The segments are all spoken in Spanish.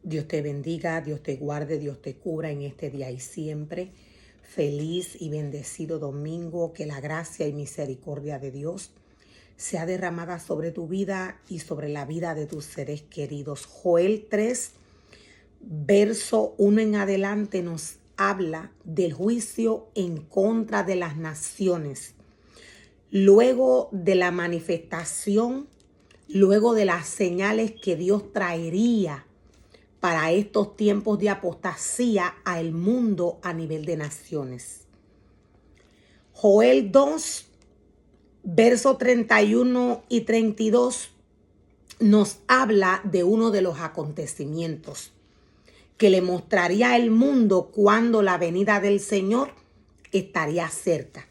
Dios te bendiga, Dios te guarde, Dios te cubra en este día y siempre. Feliz y bendecido domingo, que la gracia y misericordia de Dios sea derramada sobre tu vida y sobre la vida de tus seres queridos. Joel 3, verso 1 en adelante nos habla del juicio en contra de las naciones. Luego de la manifestación, luego de las señales que Dios traería para estos tiempos de apostasía al mundo a nivel de naciones. Joel 2, versos 31 y 32 nos habla de uno de los acontecimientos que le mostraría al mundo cuando la venida del Señor estaría cerca.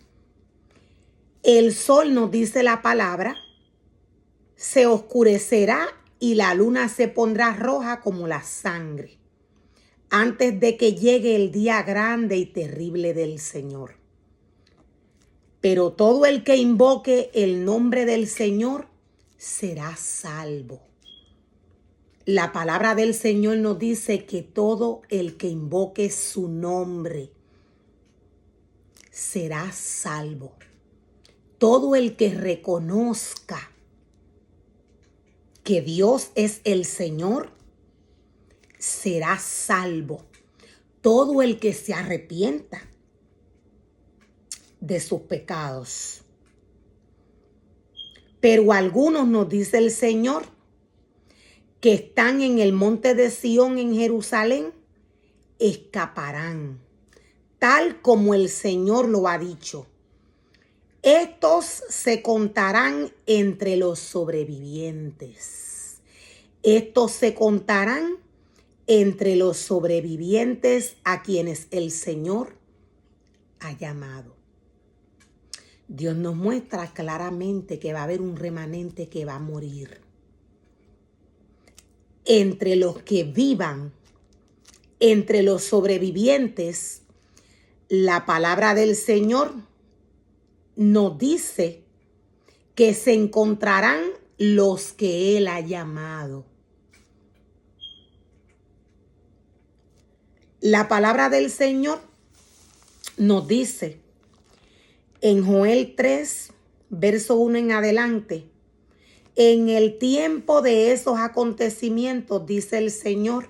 El sol, nos dice la palabra, se oscurecerá y la luna se pondrá roja como la sangre, antes de que llegue el día grande y terrible del Señor. Pero todo el que invoque el nombre del Señor será salvo. La palabra del Señor nos dice que todo el que invoque su nombre será salvo. Todo el que reconozca que Dios es el Señor será salvo. Todo el que se arrepienta de sus pecados. Pero algunos, nos dice el Señor, que están en el monte de Sión en Jerusalén, escaparán, tal como el Señor lo ha dicho. Estos se contarán entre los sobrevivientes. Estos se contarán entre los sobrevivientes a quienes el Señor ha llamado. Dios nos muestra claramente que va a haber un remanente que va a morir. Entre los que vivan, entre los sobrevivientes, la palabra del Señor nos dice que se encontrarán los que Él ha llamado. La palabra del Señor nos dice en Joel 3, verso 1 en adelante: en el tiempo de esos acontecimientos, dice el Señor,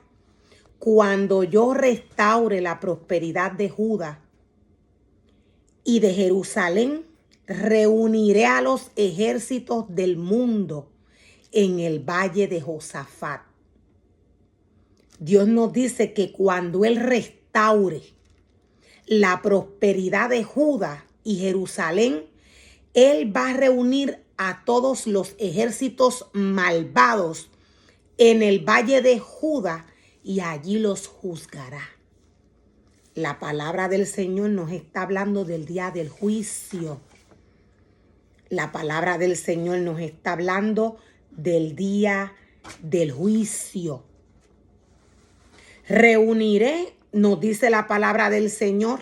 cuando yo restaure la prosperidad de Judá y de Jerusalén, reuniré a los ejércitos del mundo en el valle de Josafat. Dios nos dice que cuando Él restaure la prosperidad de Judá y Jerusalén, Él va a reunir a todos los ejércitos malvados en el valle de Judá y allí los juzgará. La palabra del Señor nos está hablando del día del juicio. La palabra del Señor nos está hablando del día del juicio. Reuniré, nos dice la palabra del Señor,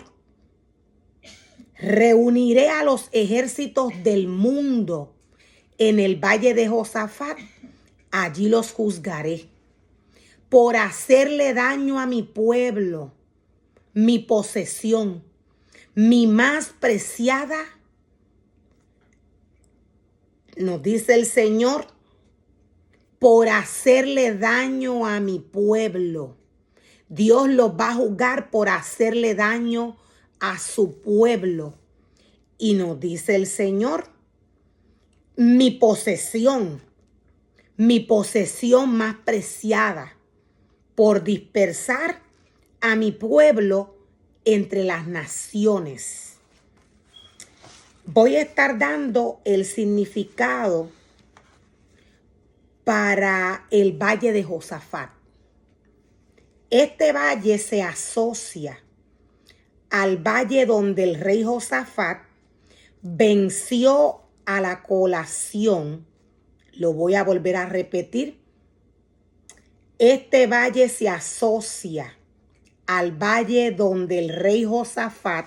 reuniré a los ejércitos del mundo en el valle de Josafat, allí los juzgaré por hacerle daño a mi pueblo, mi posesión, mi más preciada. Nos dice el Señor, por hacerle daño a mi pueblo. Dios los va a juzgar por hacerle daño a su pueblo. Y nos dice el Señor, mi posesión más preciada, por dispersar a mi pueblo entre las naciones. Voy a estar dando el significado para el valle de Josafat. Este valle se asocia al valle donde el rey Josafat venció a la coalición. Lo voy a volver a repetir. Este valle se asocia al valle donde el rey Josafat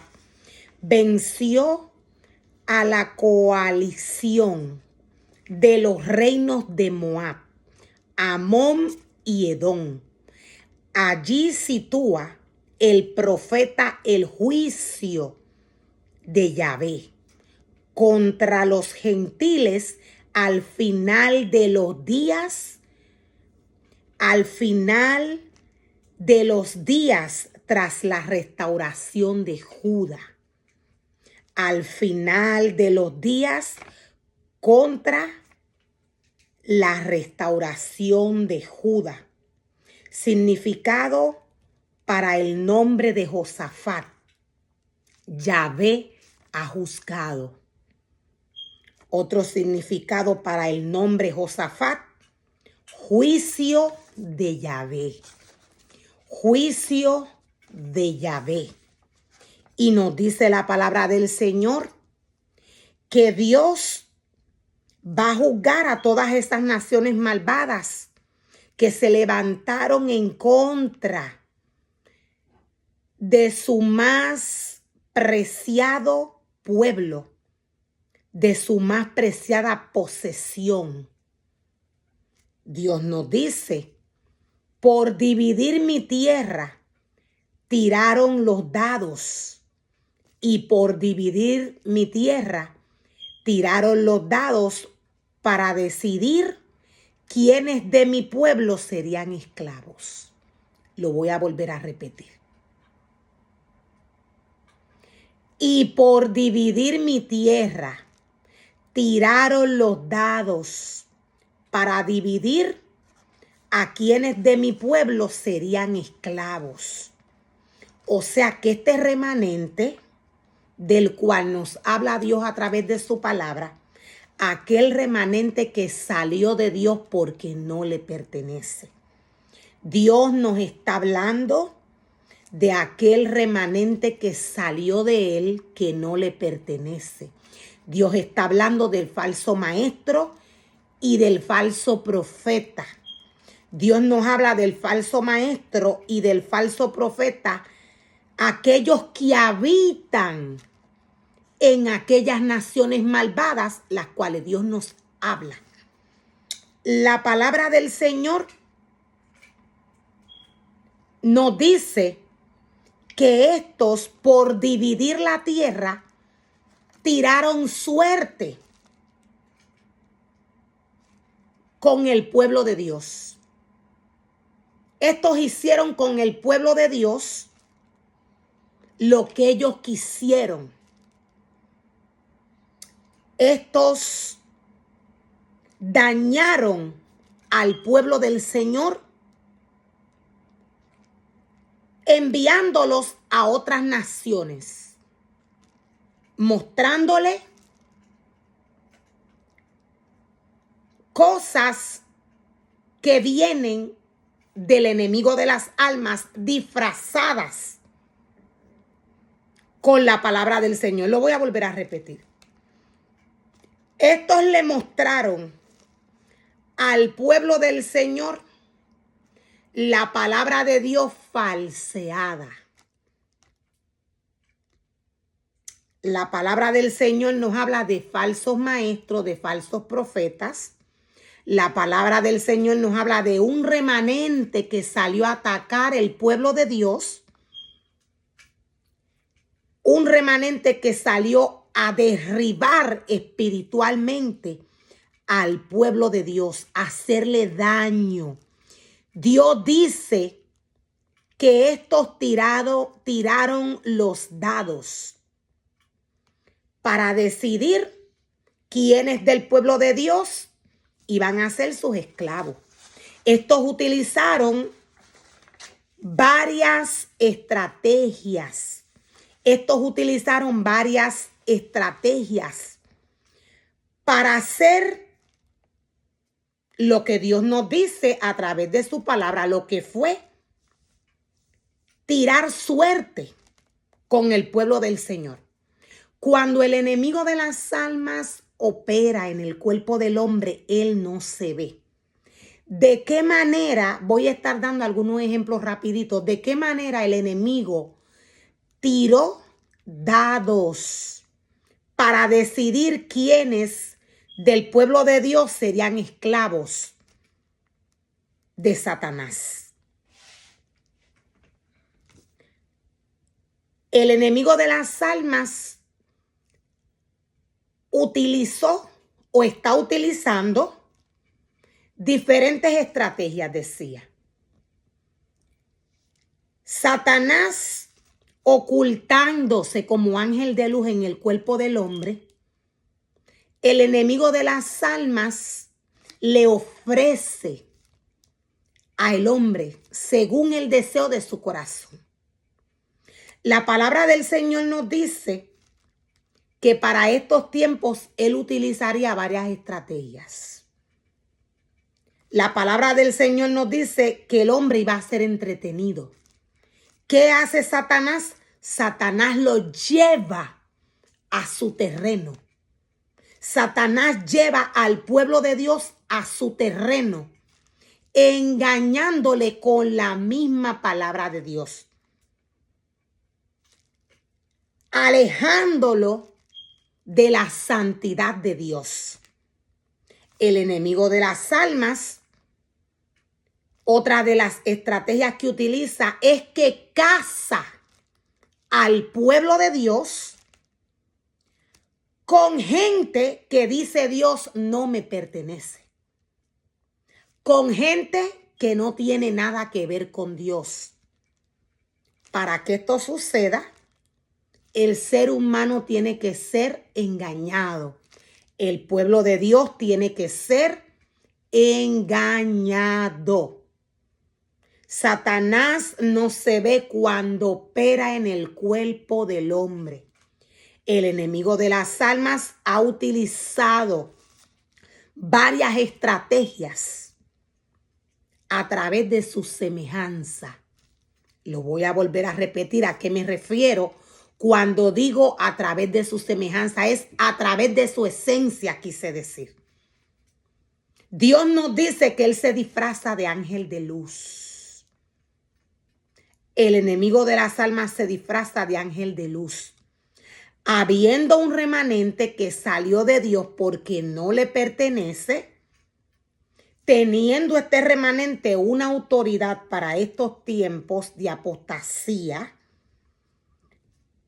venció a la coalición de los reinos de Moab, Amón y Edom, allí sitúa el profeta el juicio de Yahvé contra los gentiles al final de los días, al final de los días tras la restauración de Judá. Al final de los días contra la restauración de Judá. Significado para el nombre de Josafat: Yahvé ha juzgado. Otro significado para el nombre Josafat: juicio de Yahvé. Juicio de Yahvé. Y nos dice la palabra del Señor que Dios va a juzgar a todas estas naciones malvadas que se levantaron en contra de su más preciado pueblo, de su más preciada posesión. Dios nos dice: por dividir mi tierra tiraron los dados, y por dividir mi tierra tiraron los dados para decidir quiénes de mi pueblo serían esclavos. Lo voy a volver a repetir. Y por dividir mi tierra tiraron los dados para dividir a quienes de mi pueblo serían esclavos. O sea que este remanente del cual nos habla Dios a través de su palabra, aquel remanente que salió de Dios porque no le pertenece. Dios nos está hablando de aquel remanente que salió de él que no le pertenece. Dios está hablando del falso maestro y del falso profeta. Dios nos habla del falso maestro y del falso profeta, aquellos que habitan en aquellas naciones malvadas, las cuales Dios nos habla. La palabra del Señor nos dice que estos, por dividir la tierra, tiraron suerte con el pueblo de Dios. Estos hicieron con el pueblo de Dios lo que ellos quisieron. Estos dañaron al pueblo del Señor, enviándolos a otras naciones, mostrándole cosas que vienen del enemigo de las almas disfrazadas con la palabra del Señor. Lo voy a volver a repetir. Estos le mostraron al pueblo del Señor la palabra de Dios falseada. La palabra del Señor nos habla de falsos maestros, de falsos profetas. La palabra del Señor nos habla de un remanente que salió a atacar el pueblo de Dios. Un remanente que salió a derribar espiritualmente al pueblo de Dios, a hacerle daño. Dios dice que estos tiraron los dados para decidir quiénes del pueblo de Dios iban a ser sus esclavos. Estos utilizaron varias estrategias. Para hacer lo que Dios nos dice a través de su palabra, lo que fue tirar suerte con el pueblo del Señor. Cuando el enemigo de las almas opera en el cuerpo del hombre, él no se ve. ¿De qué manera? Voy a estar dando algunos ejemplos rapiditos. ¿De qué manera el enemigo tiró dados para decidir quiénes del pueblo de Dios serían esclavos de Satanás? El enemigo de las almas utilizó o está utilizando diferentes estrategias, decía. Satanás, ocultándose como ángel de luz en el cuerpo del hombre, el enemigo de las almas le ofrece al hombre según el deseo de su corazón. La palabra del Señor nos dice que para estos tiempos él utilizaría varias estrategias. La palabra del Señor nos dice que el hombre iba a ser entretenido. ¿Qué hace Satanás? Satanás lo lleva a su terreno. Satanás lleva al pueblo de Dios a su terreno, engañándole con la misma palabra de Dios, alejándolo de la santidad de Dios. El enemigo de las almas, otra de las estrategias que utiliza es que caza al pueblo de Dios con gente que dice Dios no me pertenece, con gente que no tiene nada que ver con Dios. Para que esto suceda, el ser humano tiene que ser engañado. El pueblo de Dios tiene que ser engañado. Satanás no se ve cuando opera en el cuerpo del hombre. El enemigo de las almas ha utilizado varias estrategias a través de su semejanza. Lo voy a volver a repetir. ¿A qué me refiero? Cuando digo a través de su semejanza, es a través de su esencia, quise decir. Dios nos dice que Él se disfraza de ángel de luz. El enemigo de las almas se disfraza de ángel de luz. Habiendo un remanente que salió de Dios porque no le pertenece, teniendo este remanente una autoridad para estos tiempos de apostasía,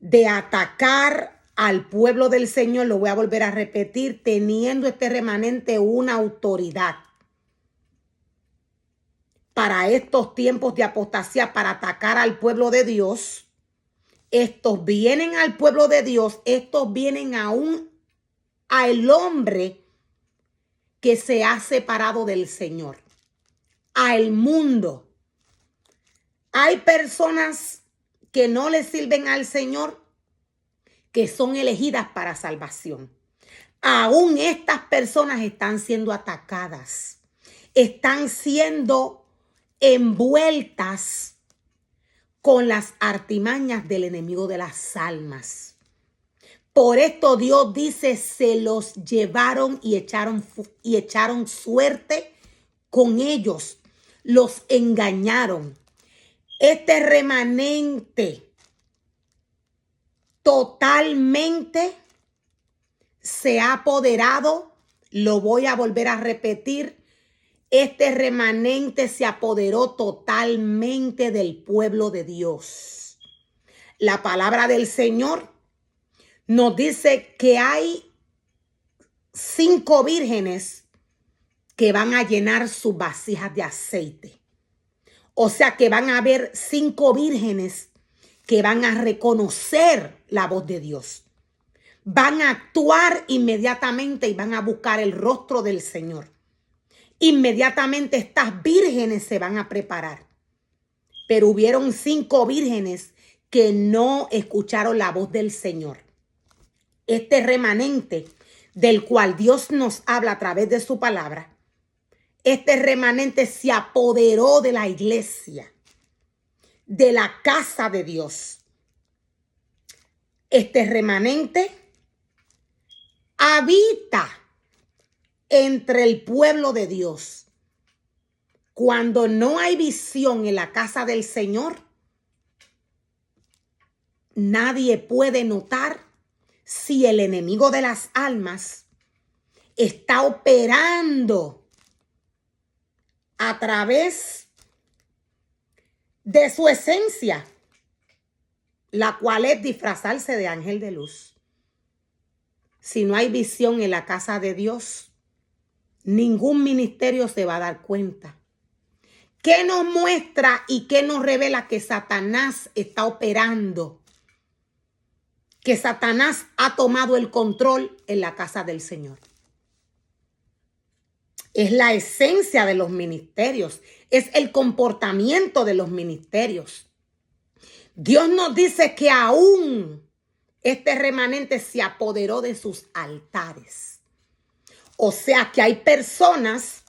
de atacar al pueblo del Señor, lo voy a volver a repetir, teniendo este remanente una autoridad para estos tiempos de apostasía, para atacar al pueblo de Dios. Estos vienen al pueblo de Dios, estos vienen aún al hombre que se ha separado del Señor, al mundo. Hay personas que no le sirven al Señor, que son elegidas para salvación. Aún estas personas están siendo atacadas, están siendo envueltas con las artimañas del enemigo de las almas. Por esto Dios dice, se los llevaron y echaron suerte con ellos, los engañaron. Este remanente totalmente se ha apoderado, lo voy a volver a repetir, este remanente se apoderó totalmente del pueblo de Dios. La palabra del Señor nos dice que hay 5 vírgenes que van a llenar sus vasijas de aceite. O sea que van a haber 5 vírgenes que van a reconocer la voz de Dios. Van a actuar inmediatamente y van a buscar el rostro del Señor. Inmediatamente estas vírgenes se van a preparar. Pero hubieron 5 vírgenes que no escucharon la voz del Señor. Este remanente del cual Dios nos habla a través de su palabra, este remanente se apoderó de la iglesia, de la casa de Dios. Este remanente habita entre el pueblo de Dios. Cuando no hay visión en la casa del Señor, nadie puede notar si el enemigo de las almas está operando a través de su esencia. la cual es disfrazarse de ángel de luz. Si no hay visión en la casa de Dios, ningún ministerio se va a dar cuenta. ¿Qué nos muestra y qué nos revela que Satanás está operando? Que Satanás ha tomado el control en la casa del Señor. Es la esencia de los ministerios, es el comportamiento de los ministerios. Dios nos dice que aún este remanente se apoderó de sus altares. O sea que hay personas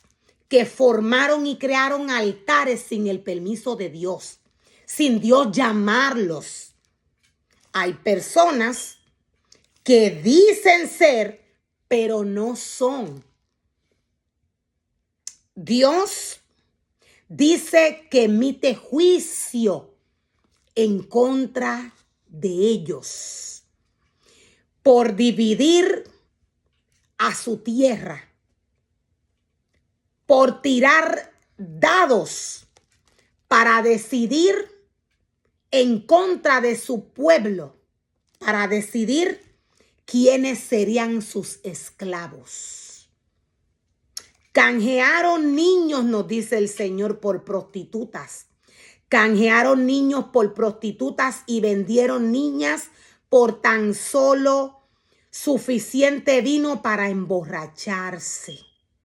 que formaron y crearon altares sin el permiso de Dios, sin Dios llamarlos. Hay personas que dicen ser, pero no son. Dios dice que emite juicio en contra de ellos por dividir a su tierra, por tirar dados para decidir en contra de su pueblo, para decidir quiénes serían sus esclavos. Canjearon niños, nos dice el Señor, por prostitutas. Canjearon niños por prostitutas y vendieron niñas por tan solo suficiente vino para emborracharse.